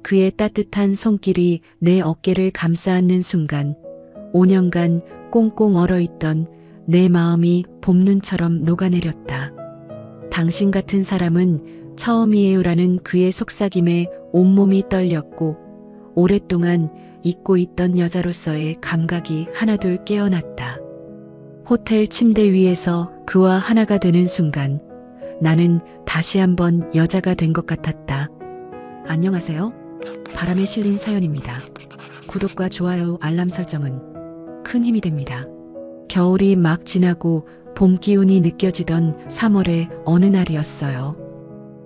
그의 따뜻한 손길이 내 어깨를 감싸 안는 순간 5년간 꽁꽁 얼어있던 내 마음이 봄눈처럼 녹아내렸다. 당신 같은 사람은 처음이에요라는 그의 속삭임에 온몸이 떨렸고 오랫동안 잊고 있던 여자로서의 감각이 하나둘 깨어났다. 호텔 침대 위에서 그와 하나가 되는 순간 나는 다시 한번 여자가 된 것 같았다. 안녕하세요. 바람에 실린 사연입니다. 구독과 좋아요, 알람 설정은 큰 힘이 됩니다. 겨울이 막 지나고 봄 기운이 느껴지던 3월의 어느 날이었어요.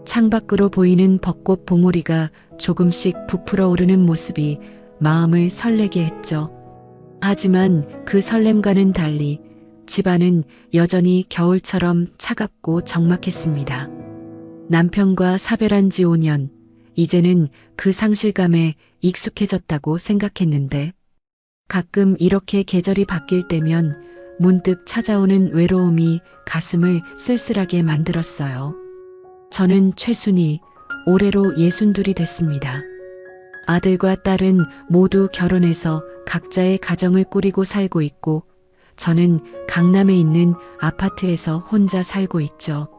창밖으로 보이는 벚꽃 봉우리가 조금씩 부풀어 오르는 모습이 마음을 설레게 했죠. 하지만 그 설렘과는 달리 집안은 여전히 겨울처럼 차갑고 적막했습니다. 남편과 사별한 지 5년, 이제는 그 상실감에 익숙해졌다고 생각했는데 가끔 이렇게 계절이 바뀔 때면 문득 찾아오는 외로움이 가슴을 쓸쓸하게 만들었어요. 저는 최순이, 올해로 62이 됐습니다. 아들과 딸은 모두 결혼해서 각자의 가정을 꾸리고 살고 있고 저는 강남에 있는 아파트에서 혼자 살고 있죠.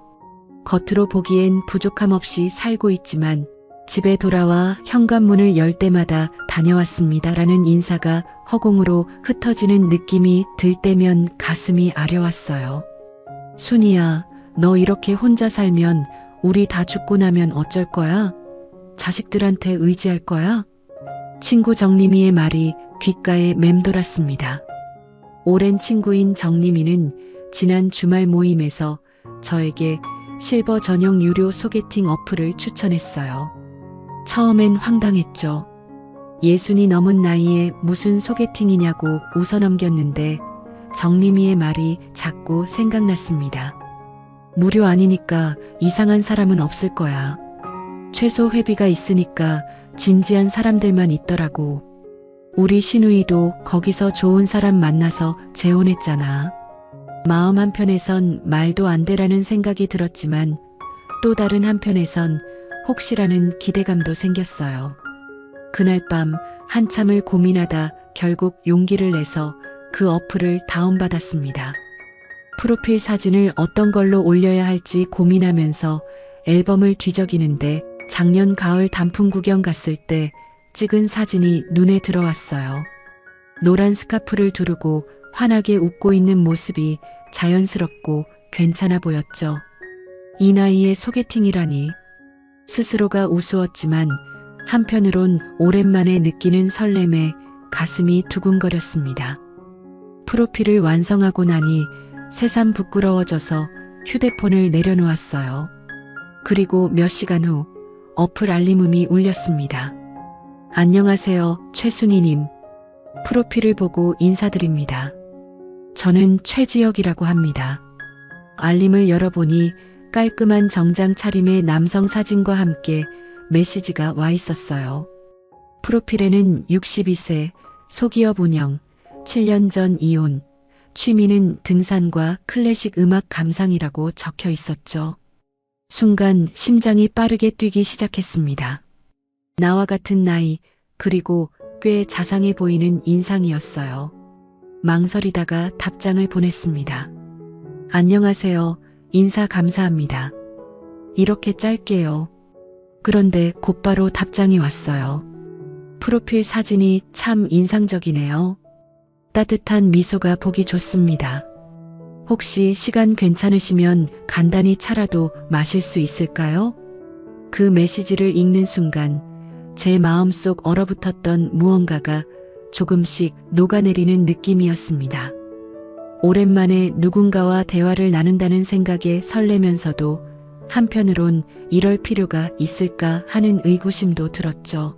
겉으로 보기엔 부족함 없이 살고 있지만 집에 돌아와 현관문을 열 때마다 다녀왔습니다라는 인사가 허공으로 흩어지는 느낌이 들 때면 가슴이 아려왔어요. 순이야, 너 이렇게 혼자 살면 우리 다 죽고 나면 어쩔 거야? 자식들한테 의지할 거야? 친구 정림이의 말이 귓가에 맴돌았습니다. 오랜 친구인 정림이는 지난 주말 모임에서 저에게 실버 전용 유료 소개팅 어플을 추천했어요. 처음엔 황당했죠. 60이 넘은 나이에 무슨 소개팅이냐고 웃어넘겼는데 정림이의 말이 자꾸 생각났습니다. 무료 아니니까 이상한 사람은 없을 거야. 최소 회비가 있으니까 진지한 사람들만 있더라고. 우리 신우이도 거기서 좋은 사람 만나서 재혼했잖아. 마음 한편에선 말도 안 되라는 생각이 들었지만 또 다른 한편에선 혹시라는 기대감도 생겼어요. 그날 밤 한참을 고민하다 결국 용기를 내서 그 어플을 다운받았습니다. 프로필 사진을 어떤 걸로 올려야 할지 고민하면서 앨범을 뒤적이는데 작년 가을 단풍 구경 갔을 때 찍은 사진이 눈에 들어왔어요. 노란 스카프를 두르고 환하게 웃고 있는 모습이 자연스럽고 괜찮아 보였죠. 이 나이에 소개팅이라니. 스스로가 우스웠지만 한편으론 오랜만에 느끼는 설렘에 가슴이 두근거렸습니다. 프로필을 완성하고 나니 새삼 부끄러워져서 휴대폰을 내려놓았어요. 그리고 몇 시간 후 어플 알림음이 울렸습니다. 안녕하세요, 최순이님. 프로필을 보고 인사드립니다. 저는 최지혁이라고 합니다. 알림을 열어보니 깔끔한 정장 차림의 남성 사진과 함께 메시지가 와 있었어요. 프로필에는 62세, 소기업 운영, 7년 전 이혼, 취미는 등산과 클래식 음악 감상이라고 적혀 있었죠. 순간 심장이 빠르게 뛰기 시작했습니다. 나와 같은 나이, 그리고 꽤 자상해 보이는 인상이었어요. 망설이다가 답장을 보냈습니다. 안녕하세요. 인사 감사합니다. 이렇게 짧게요. 그런데 곧바로 답장이 왔어요. 프로필 사진이 참 인상적이네요. 따뜻한 미소가 보기 좋습니다. 혹시 시간 괜찮으시면 간단히 차라도 마실 수 있을까요? 그 메시지를 읽는 순간 제 마음속 얼어붙었던 무언가가 조금씩 녹아내리는 느낌이었습니다. 오랜만에 누군가와 대화를 나눈다는 생각에 설레면서도 한편으론 이럴 필요가 있을까 하는 의구심도 들었죠.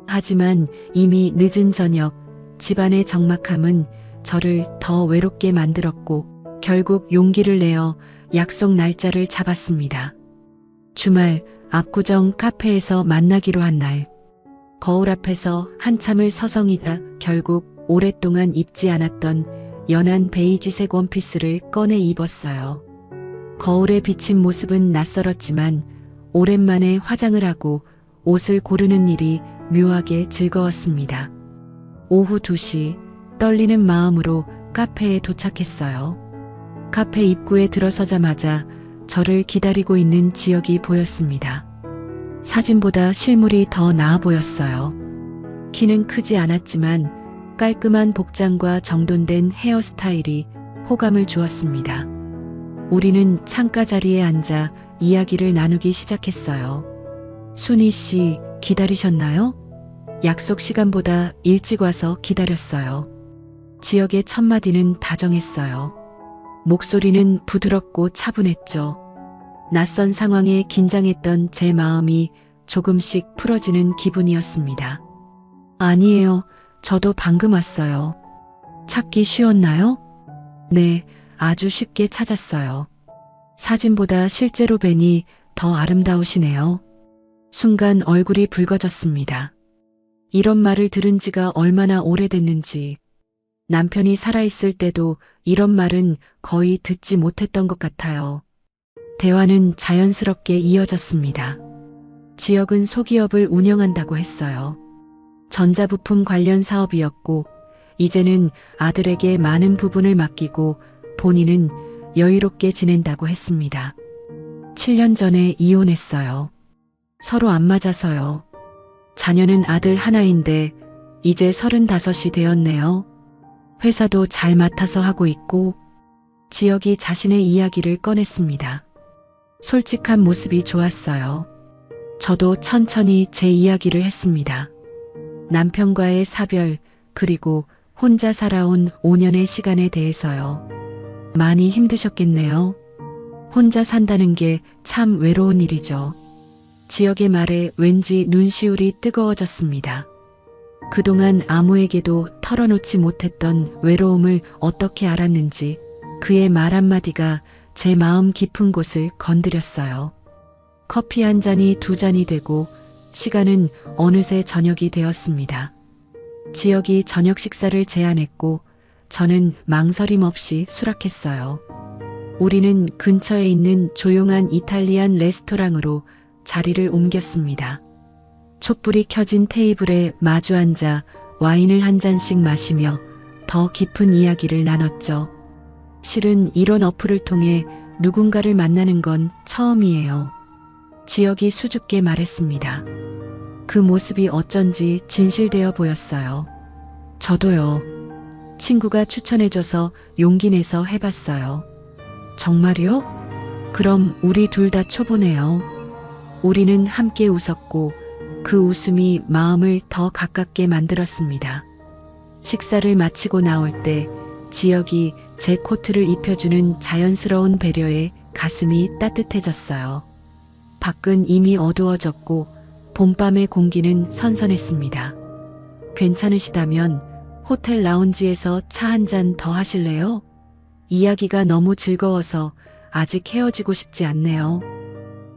하지만 이미 늦은 저녁 집안의 적막함은 저를 더 외롭게 만들었고 결국 용기를 내어 약속 날짜를 잡았습니다. 주말 압구정 카페에서 만나기로 한 날. 거울 앞에서 한참을 서성이다 결국 오랫동안 입지 않았던 연한 베이지색 원피스를 꺼내 입었어요. 거울에 비친 모습은 낯설었지만 오랜만에 화장을 하고 옷을 고르는 일이 묘하게 즐거웠습니다. 오후 2시 떨리는 마음으로 카페에 도착했어요. 카페 입구에 들어서자마자 저를 기다리고 있는 지혁이 보였습니다. 사진보다 실물이 더 나아 보였어요. 키는 크지 않았지만 깔끔한 복장과 정돈된 헤어스타일이 호감을 주었습니다. 우리는 창가 자리에 앉아 이야기를 나누기 시작했어요. 순희 씨, 기다리셨나요? 약속 시간보다 일찍 와서 기다렸어요. 지혁의 첫 마디는 다정했어요. 목소리는 부드럽고 차분했죠. 낯선 상황에 긴장했던 제 마음이 조금씩 풀어지는 기분이었습니다. 아니에요. 저도 방금 왔어요. 찾기 쉬웠나요? 네, 아주 쉽게 찾았어요. 사진보다 실제로 뵈니 더 아름다우시네요. 순간 얼굴이 붉어졌습니다. 이런 말을 들은 지가 얼마나 오래됐는지, 남편이 살아있을 때도 이런 말은 거의 듣지 못했던 것 같아요. 대화는 자연스럽게 이어졌습니다. 지혁은 소기업을 운영한다고 했어요. 전자부품 관련 사업이었고, 이제는 아들에게 많은 부분을 맡기고 본인은 여유롭게 지낸다고 했습니다. 7년 전에 이혼했어요. 서로 안 맞아서요. 자녀는 아들 하나인데 이제 35이 되었네요. 회사도 잘 맡아서 하고 있고. 지혁이 자신의 이야기를 꺼냈습니다. 솔직한 모습이 좋았어요. 저도 천천히 제 이야기를 했습니다. 남편과의 사별, 그리고 혼자 살아온 5년의 시간에 대해서요. 많이 힘드셨겠네요. 혼자 산다는 게 참 외로운 일이죠. 지혁의 말에 왠지 눈시울이 뜨거워졌습니다. 그동안 아무에게도 털어놓지 못했던 외로움을 어떻게 알았는지 그의 말 한마디가 제 마음 깊은 곳을 건드렸어요. 커피 한 잔이 2잔이 되고 시간은 어느새 저녁이 되었습니다. 지혁이 저녁 식사를 제안했고 저는 망설임 없이 수락했어요. 우리는 근처에 있는 조용한 이탈리안 레스토랑으로 자리를 옮겼습니다. 촛불이 켜진 테이블에 마주 앉아 와인을 한 잔씩 마시며 더 깊은 이야기를 나눴죠. 실은 이런 어플을 통해 누군가를 만나는 건 처음이에요. 지혁이 수줍게 말했습니다. 그 모습이 어쩐지 진실되어 보였어요. 저도요. 친구가 추천해줘서 용기 내서 해봤어요. 정말요? 그럼 우리 둘 다 초보네요. 우리는 함께 웃었고 그 웃음이 마음을 더 가깝게 만들었습니다. 식사를 마치고 나올 때 지혁이 제 코트를 입혀주는 자연스러운 배려에 가슴이 따뜻해졌어요. 밖은 이미 어두워졌고 봄밤의 공기는 선선했습니다. 괜찮으시다면 호텔 라운지에서 차 한 잔 더 하실래요? 이야기가 너무 즐거워서 아직 헤어지고 싶지 않네요.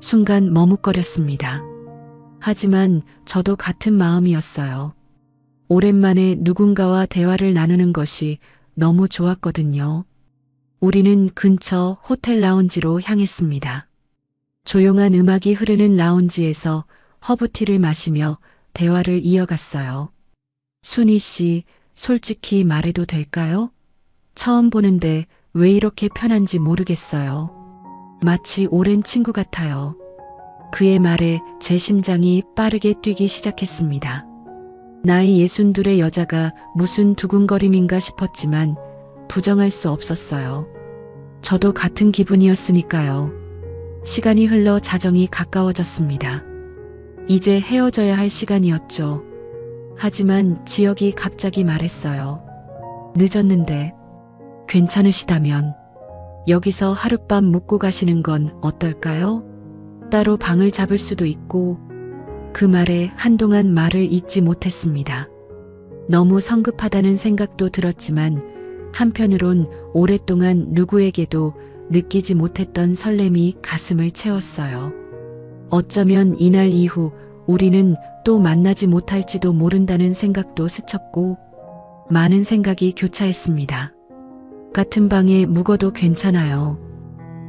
순간 머뭇거렸습니다. 하지만 저도 같은 마음이었어요. 오랜만에 누군가와 대화를 나누는 것이 너무 좋았거든요. 우리는 근처 호텔 라운지로 향했습니다. 조용한 음악이 흐르는 라운지에서 허브티를 마시며 대화를 이어갔어요. 순희 씨, 솔직히 말해도 될까요? 처음 보는데 왜 이렇게 편한지 모르겠어요. 마치 오랜 친구 같아요. 그의 말에 제 심장이 빠르게 뛰기 시작했습니다. 나이 62의 여자가 무슨 두근거림인가 싶었지만 부정할 수 없었어요. 저도 같은 기분이었으니까요. 시간이 흘러 자정이 가까워졌습니다. 이제 헤어져야 할 시간이었죠. 하지만 지혁이 갑자기 말했어요. 늦었는데 괜찮으시다면 여기서 하룻밤 묵고 가시는 건 어떨까요? 따로 방을 잡을 수도 있고. 그 말에 한동안 말을 잇지 못했습니다. 너무 성급하다는 생각도 들었지만 한편으론 오랫동안 누구에게도 느끼지 못했던 설렘이 가슴을 채웠어요. 어쩌면 이날 이후 우리는 또 만나지 못할지도 모른다는 생각도 스쳤고 많은 생각이 교차했습니다. 같은 방에 묵어도 괜찮아요.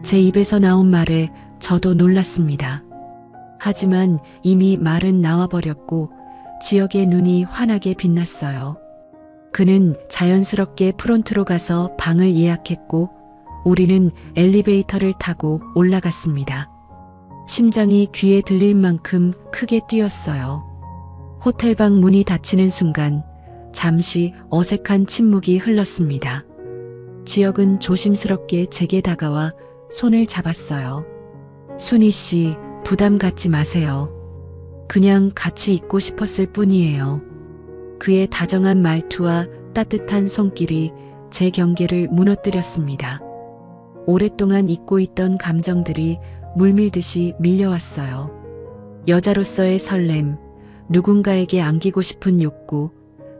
제 입에서 나온 말에 저도 놀랐습니다. 하지만 이미 말은 나와버렸고 지역의 눈이 환하게 빛났어요. 그는 자연스럽게 프론트로 가서 방을 예약했고 우리는 엘리베이터를 타고 올라갔습니다. 심장이 귀에 들릴 만큼 크게 뛰었어요. 호텔방 문이 닫히는 순간 잠시 어색한 침묵이 흘렀습니다. 지역은 조심스럽게 제게 다가와 손을 잡았어요. 순희 씨, 부담 갖지 마세요. 그냥 같이 있고 싶었을 뿐이에요. 그의 다정한 말투와 따뜻한 손길이 제 경계를 무너뜨렸습니다. 오랫동안 잊고 있던 감정들이 물밀듯이 밀려왔어요. 여자로서의 설렘, 누군가에게 안기고 싶은 욕구,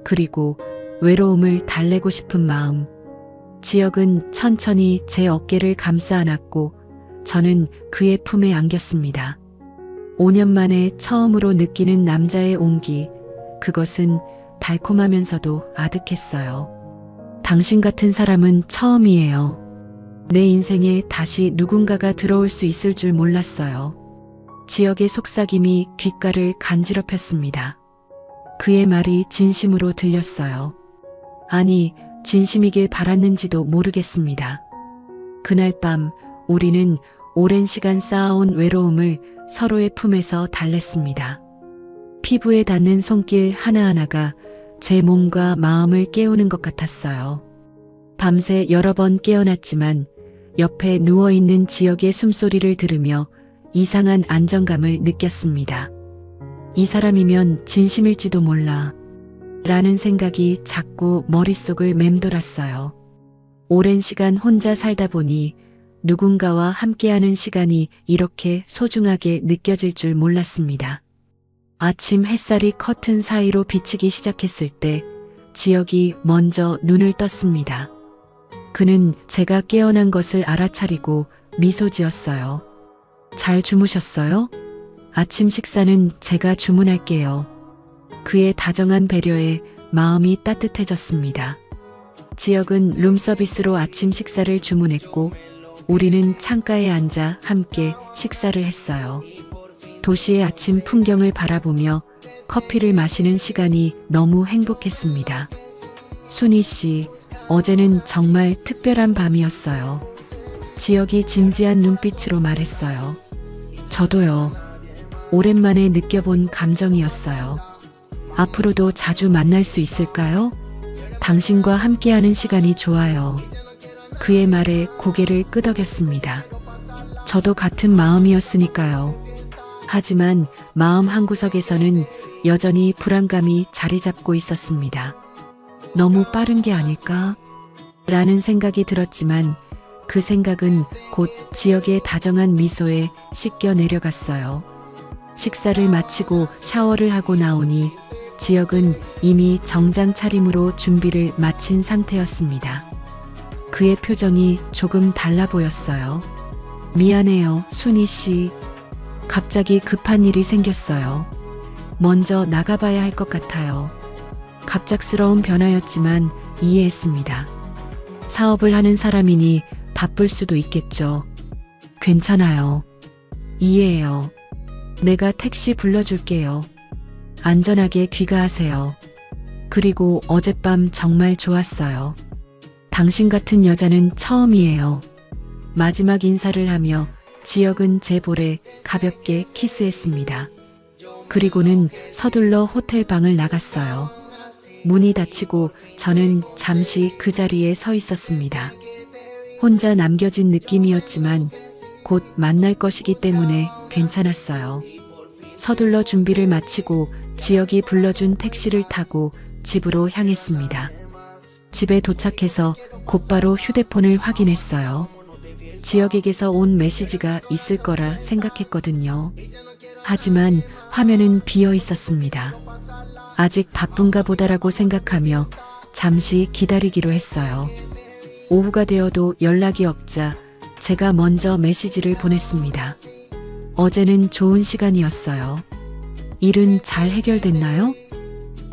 그리고 외로움을 달래고 싶은 마음. 지역은 천천히 제 어깨를 감싸 안았고 저는 그의 품에 안겼습니다. 5년 만에 처음으로 느끼는 남자의 온기, 그것은 달콤하면서도 아득했어요. 당신 같은 사람은 처음이에요. 내 인생에 다시 누군가가 들어올 수 있을 줄 몰랐어요. 지역의 속삭임이 귓가를 간지럽혔습니다. 그의 말이 진심으로 들렸어요. 아니, 진심이길 바랐는지도 모르겠습니다. 그날 밤 우리는 오랜 시간 쌓아온 외로움을 서로의 품에서 달랬습니다. 피부에 닿는 손길 하나하나가 제 몸과 마음을 깨우는 것 같았어요. 밤새 여러 번 깨어났지만 옆에 누워있는 지역의 숨소리를 들으며 이상한 안정감을 느꼈습니다. 이 사람이면 진심일지도 몰라 라는 생각이 자꾸 머릿속을 맴돌았어요. 오랜 시간 혼자 살다 보니 누군가와 함께하는 시간이 이렇게 소중하게 느껴질 줄 몰랐습니다. 아침 햇살이 커튼 사이로 비치기 시작했을 때 지역이 먼저 눈을 떴습니다. 그는 제가 깨어난 것을 알아차리고 미소 지었어요. 잘 주무셨어요? 아침 식사는 제가 주문할게요. 그의 다정한 배려에 마음이 따뜻해졌습니다. 지역은 룸서비스로 아침 식사를 주문했고 우리는 창가에 앉아 함께 식사를 했어요. 도시의 아침 풍경을 바라보며 커피를 마시는 시간이 너무 행복했습니다. 순희 씨, 어제는 정말 특별한 밤이었어요. 지역이 진지한 눈빛으로 말했어요. 저도요. 오랜만에 느껴본 감정이었어요. 앞으로도 자주 만날 수 있을까요? 당신과 함께하는 시간이 좋아요. 그의 말에 고개를 끄덕였습니다. 저도 같은 마음이었으니까요. 하지만 마음 한구석에서는 여전히 불안감이 자리 잡고 있었습니다. 너무 빠른 게 아닐까? 라는 생각이 들었지만 그 생각은 곧 지역의 다정한 미소에 씻겨 내려갔어요. 식사를 마치고 샤워를 하고 나오니 지역은 이미 정장 차림으로 준비를 마친 상태였습니다. 그의 표정이 조금 달라 보였어요. 미안해요, 순희 씨. 갑자기 급한 일이 생겼어요. 먼저 나가봐야 할 것 같아요. 갑작스러운 변화였지만 이해했습니다. 사업을 하는 사람이니 바쁠 수도 있겠죠. 괜찮아요. 이해해요. 내가 택시 불러줄게요. 안전하게 귀가하세요. 그리고 어젯밤 정말 좋았어요. 당신 같은 여자는 처음이에요. 마지막 인사를 하며 지역은 제 볼에 가볍게 키스했습니다. 그리고는 서둘러 호텔 방을 나갔어요. 문이 닫히고 저는 잠시 그 자리에 서 있었습니다. 혼자 남겨진 느낌이었지만 곧 만날 것이기 때문에 괜찮았어요. 서둘러 준비를 마치고 지역이 불러준 택시를 타고 집으로 향했습니다. 집에 도착해서 곧바로 휴대폰을 확인했어요. 지역에게서 온 메시지가 있을 거라 생각했거든요. 하지만 화면은 비어 있었습니다. 아직 바쁜가 보다라고 생각하며 잠시 기다리기로 했어요. 오후가 되어도 연락이 없자 제가 먼저 메시지를 보냈습니다. 어제는 좋은 시간이었어요. 일은 잘 해결됐나요?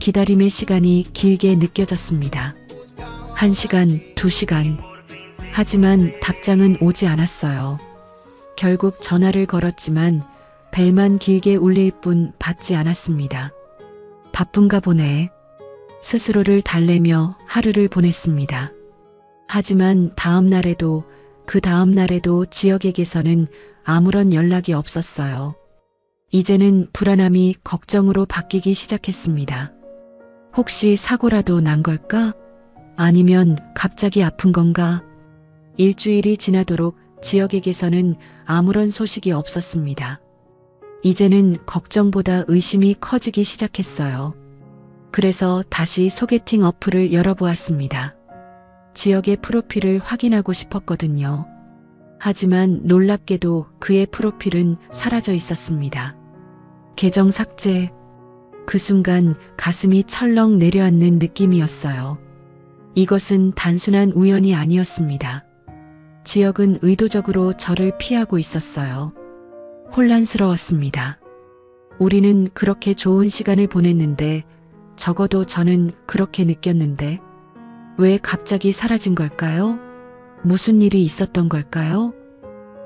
기다림의 시간이 길게 느껴졌습니다. 1시간, 2시간. 하지만 답장은 오지 않았어요. 결국 전화를 걸었지만 벨만 길게 울릴 뿐 받지 않았습니다. 바쁜가 보네. 스스로를 달래며 하루를 보냈습니다. 하지만 다음 날에도 그 다음 날에도 지역에게서는 아무런 연락이 없었어요. 이제는 불안함이 걱정으로 바뀌기 시작했습니다. 혹시 사고라도 난 걸까? 아니면 갑자기 아픈 건가? 일주일이 지나도록 지역에게서는 아무런 소식이 없었습니다. 이제는 걱정보다 의심이 커지기 시작했어요. 그래서 다시 소개팅 어플을 열어보았습니다. 지역의 프로필을 확인하고 싶었거든요. 하지만 놀랍게도 그의 프로필은 사라져 있었습니다. 계정 삭제. 그 순간 가슴이 철렁 내려앉는 느낌이었어요. 이것은 단순한 우연이 아니었습니다. 지역은 의도적으로 저를 피하고 있었어요. 혼란스러웠습니다. 우리는 그렇게 좋은 시간을 보냈는데, 적어도 저는 그렇게 느꼈는데, 왜 갑자기 사라진 걸까요? 무슨 일이 있었던 걸까요?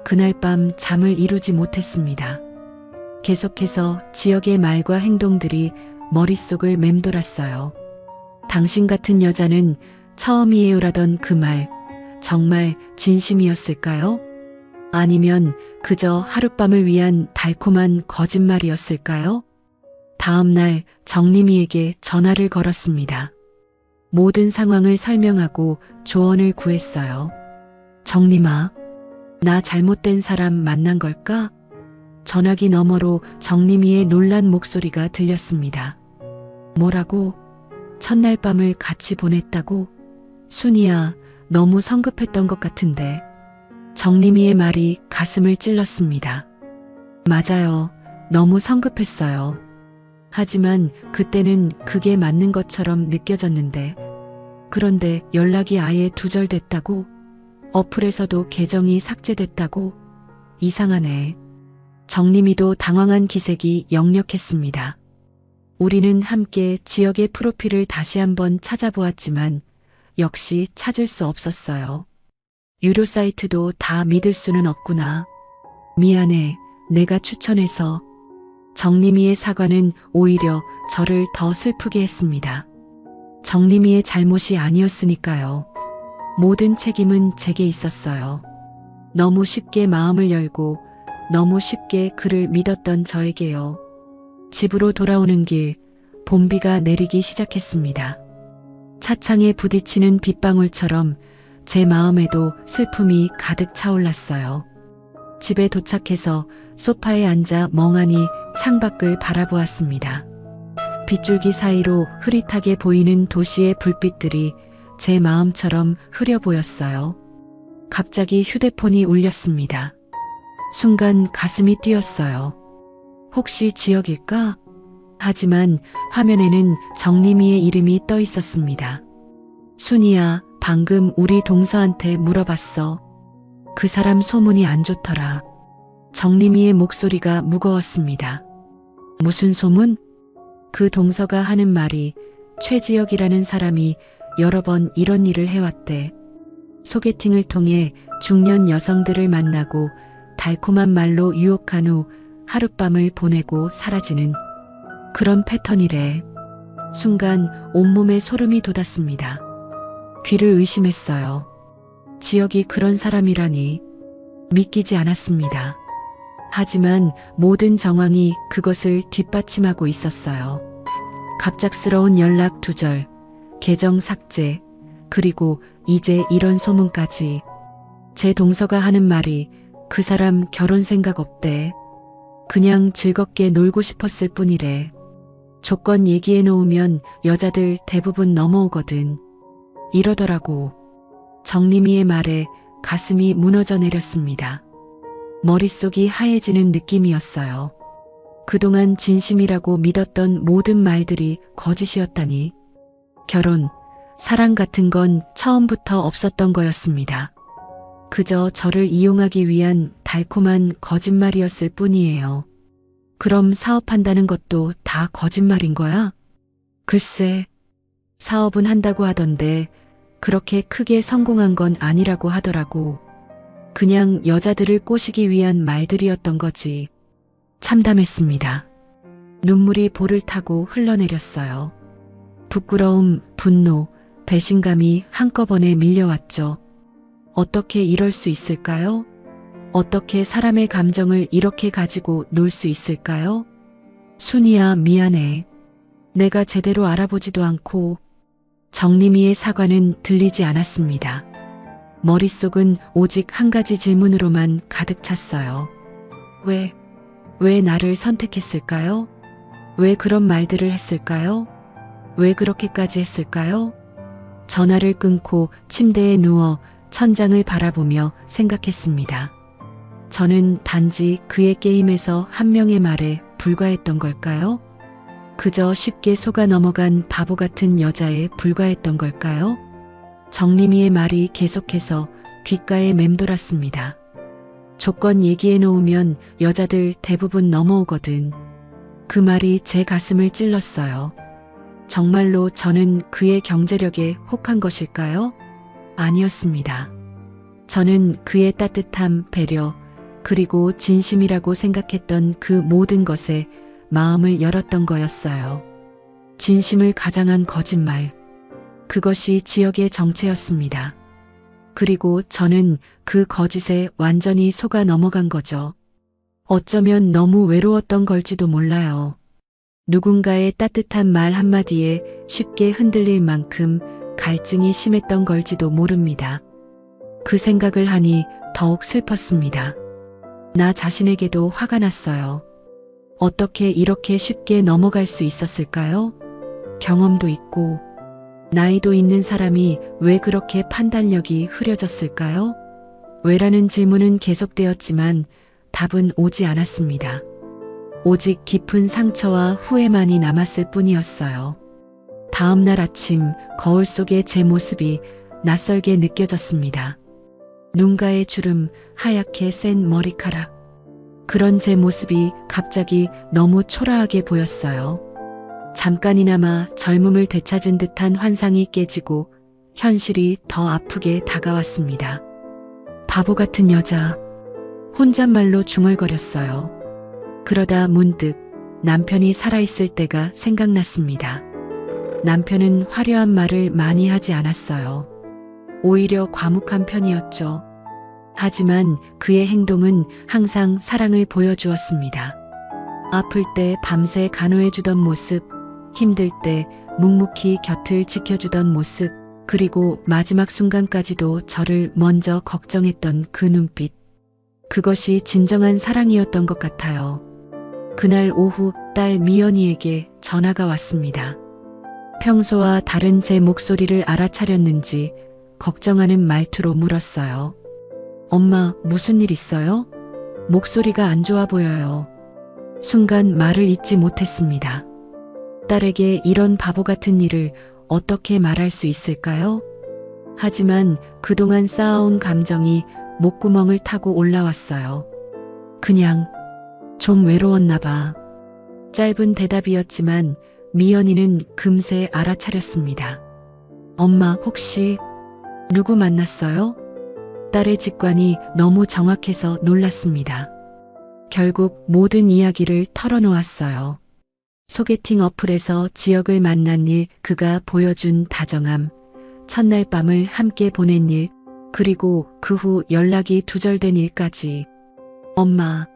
그날 밤 잠을 이루지 못했습니다. 계속해서 지역의 말과 행동들이 머릿속을 맴돌았어요. 당신 같은 여자는 처음이에요라던 그 말, 정말 진심이었을까요? 아니면 그저 하룻밤을 위한 달콤한 거짓말이었을까요? 다음 날 정림이에게 전화를 걸었습니다. 모든 상황을 설명하고 조언을 구했어요. 정림아, 나 잘못된 사람 만난 걸까? 전화기 너머로 정림이의 놀란 목소리가 들렸습니다. 뭐라고? 첫날 밤을 같이 보냈다고? 순이야, 너무 성급했던 것 같은데. 정림이의 말이 가슴을 찔렀습니다. 맞아요. 너무 성급했어요. 하지만 그때는 그게 맞는 것처럼 느껴졌는데. 그런데 연락이 아예 두절됐다고? 어플에서도 계정이 삭제됐다고? 이상하네. 정림이도 당황한 기색이 역력했습니다. 우리는 함께 지역의 프로필을 다시 한번 찾아보았지만 역시 찾을 수 없었어요. 유료 사이트도 다 믿을 수는 없구나. 미안해, 내가 추천해서. 정림이의 사과는 오히려 저를 더 슬프게 했습니다. 정림이의 잘못이 아니었으니까요. 모든 책임은 제게 있었어요. 너무 쉽게 마음을 열고 너무 쉽게 그를 믿었던 저에게요. 집으로 돌아오는 길, 봄비가 내리기 시작했습니다. 차창에 부딪히는 빗방울처럼 제 마음에도 슬픔이 가득 차올랐어요. 집에 도착해서 소파에 앉아 멍하니 창밖을 바라보았습니다. 빗줄기 사이로 흐릿하게 보이는 도시의 불빛들이 제 마음처럼 흐려 보였어요. 갑자기 휴대폰이 울렸습니다. 순간 가슴이 뛰었어요. 혹시 지역일까? 하지만 화면에는 정림이의 이름이 떠 있었습니다. 순이야, 방금 우리 동서한테 물어봤어. 그 사람 소문이 안 좋더라. 정림이의 목소리가 무거웠습니다. 무슨 소문? 그 동서가 하는 말이 최지역이라는 사람이 여러 번 이런 일을 해왔대. 소개팅을 통해 중년 여성들을 만나고 달콤한 말로 유혹한 후 하룻밤을 보내고 사라지는 그런 패턴이래. 순간 온몸에 소름이 돋았습니다. 귀를 의심했어요. 지역이 그런 사람이라니 믿기지 않았습니다. 하지만 모든 정황이 그것을 뒷받침하고 있었어요. 갑작스러운 연락 두절, 계정 삭제, 그리고 이제 이런 소문까지. 제 동서가 하는 말이 그 사람 결혼 생각 없대. 그냥 즐겁게 놀고 싶었을 뿐이래. 조건 얘기해 놓으면 여자들 대부분 넘어오거든. 이러더라고. 정림이의 말에 가슴이 무너져 내렸습니다. 머릿속이 하얘지는 느낌이었어요. 그동안 진심이라고 믿었던 모든 말들이 거짓이었다니. 결혼, 사랑 같은 건 처음부터 없었던 거였습니다. 그저 저를 이용하기 위한 달콤한 거짓말이었을 뿐이에요. 그럼 사업한다는 것도 다 거짓말인 거야? 글쎄, 사업은 한다고 하던데 그렇게 크게 성공한 건 아니라고 하더라고. 그냥 여자들을 꼬시기 위한 말들이었던 거지. 참담했습니다. 눈물이 볼을 타고 흘러내렸어요. 부끄러움, 분노, 배신감이 한꺼번에 밀려왔죠. 어떻게 이럴 수 있을까요? 어떻게 사람의 감정을 이렇게 가지고 놀 수 있을까요? 순이야, 미안해. 내가 제대로 알아보지도 않고. 정림이의 사과는 들리지 않았습니다. 머릿속은 오직 한 가지 질문으로만 가득 찼어요. 왜 나를 선택했을까요? 왜 그런 말들을 했을까요? 왜 그렇게까지 했을까요? 전화를 끊고 침대에 누워 천장을 바라보며 생각했습니다. 저는 단지 그의 게임에서 한 명의 말에 불과했던 걸까요? 그저 쉽게 속아 넘어간 바보 같은 여자에 불과했던 걸까요? 정림이의 말이 계속해서 귓가에 맴돌았습니다. 조건 얘기해 놓으면 여자들 대부분 넘어오거든. 그 말이 제 가슴을 찔렀어요. 정말로 저는 그의 경제력에 혹한 것일까요? 아니었습니다. 저는 그의 따뜻함, 배려, 그리고 진심이라고 생각했던 그 모든 것에 마음을 열었던 거였어요. 진심을 가장한 거짓말. 그것이 지역의 정체였습니다. 그리고 저는 그 거짓에 완전히 속아 넘어간 거죠. 어쩌면 너무 외로웠던 걸지도 몰라요. 누군가의 따뜻한 말 한마디에 쉽게 흔들릴 만큼 갈증이 심했던 걸지도 모릅니다. 그 생각을 하니 더욱 슬펐습니다. 나 자신에게도 화가 났어요. 어떻게 이렇게 쉽게 넘어갈 수 있었을까요? 경험도 있고 나이도 있는 사람이 왜 그렇게 판단력이 흐려졌을까요? 왜라는 질문은 계속되었지만 답은 오지 않았습니다. 오직 깊은 상처와 후회만이 남았을 뿐이었어요. 다음 날 아침 거울 속의 제 모습이 낯설게 느껴졌습니다. 눈가의 주름, 하얗게 센 머리카락. 그런 제 모습이 갑자기 너무 초라하게 보였어요. 잠깐이나마 젊음을 되찾은 듯한 환상이 깨지고 현실이 더 아프게 다가왔습니다. 바보 같은 여자. 혼잣말로 중얼거렸어요. 그러다 문득 남편이 살아있을 때가 생각났습니다. 남편은 화려한 말을 많이 하지 않았어요. 오히려 과묵한 편이었죠. 하지만 그의 행동은 항상 사랑을 보여주었습니다. 아플 때 밤새 간호해주던 모습, 힘들 때 묵묵히 곁을 지켜주던 모습, 그리고 마지막 순간까지도 저를 먼저 걱정했던 그 눈빛. 그것이 진정한 사랑이었던 것 같아요. 그날 오후 딸 미연이에게 전화가 왔습니다. 평소와 다른 제 목소리를 알아차렸는지 걱정하는 말투로 물었어요. 엄마, 무슨 일 있어요? 목소리가 안 좋아 보여요. 순간 말을 잇지 못했습니다. 딸에게 이런 바보 같은 일을 어떻게 말할 수 있을까요? 하지만 그동안 쌓아온 감정이 목구멍을 타고 올라왔어요. 그냥 좀 외로웠나 봐. 짧은 대답이었지만 미연이는 금세 알아차렸습니다. 엄마, 혹시 누구 만났어요? 딸의 직관이 너무 정확해서 놀랐습니다. 결국 모든 이야기를 털어놓았어요. 소개팅 어플에서 지역을 만난 일, 그가 보여준 다정함, 첫날 밤을 함께 보낸 일, 그리고 그 후 연락이 두절된 일까지. 엄마,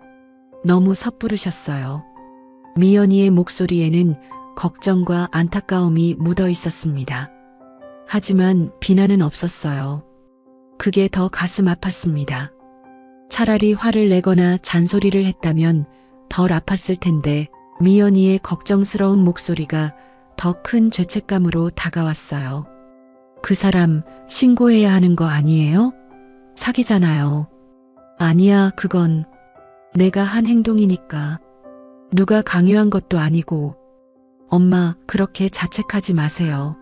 너무 섣부르셨어요. 미연이의 목소리에는 걱정과 안타까움이 묻어 있었습니다. 하지만 비난은 없었어요. 그게 더 가슴 아팠습니다. 차라리 화를 내거나 잔소리를 했다면 덜 아팠을 텐데 미연이의 걱정스러운 목소리가 더 큰 죄책감으로 다가왔어요. 그 사람 신고해야 하는 거 아니에요? 사기잖아요. 아니야, 그건 내가 한 행동이니까. 누가 강요한 것도 아니고. 엄마, 그렇게 자책하지 마세요.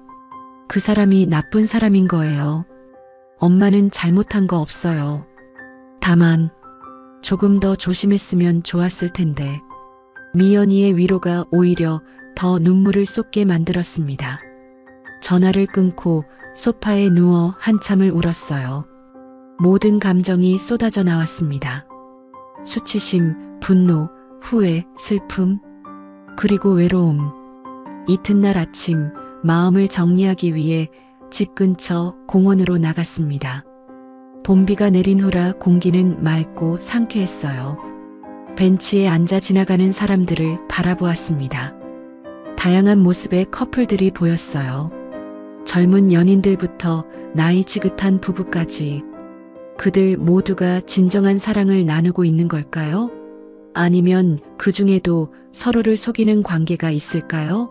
그 사람이 나쁜 사람인 거예요. 엄마는 잘못한 거 없어요. 다만 조금 더 조심했으면 좋았을 텐데. 미연이의 위로가 오히려 더 눈물을 쏟게 만들었습니다. 전화를 끊고 소파에 누워 한참을 울었어요. 모든 감정이 쏟아져 나왔습니다. 수치심, 분노, 후회, 슬픔. 그리고 외로움. 이튿날 아침 마음을 정리하기 위해 집 근처 공원으로 나갔습니다. 봄비가 내린 후라 공기는 맑고 상쾌했어요. 벤치에 앉아 지나가는 사람들을 바라보았습니다. 다양한 모습의 커플들이 보였어요. 젊은 연인들부터 나이 지긋한 부부까지. 그들 모두가 진정한 사랑을 나누고 있는 걸까요? 아니면 그 중에도 서로를 속이는 관계가 있을까요?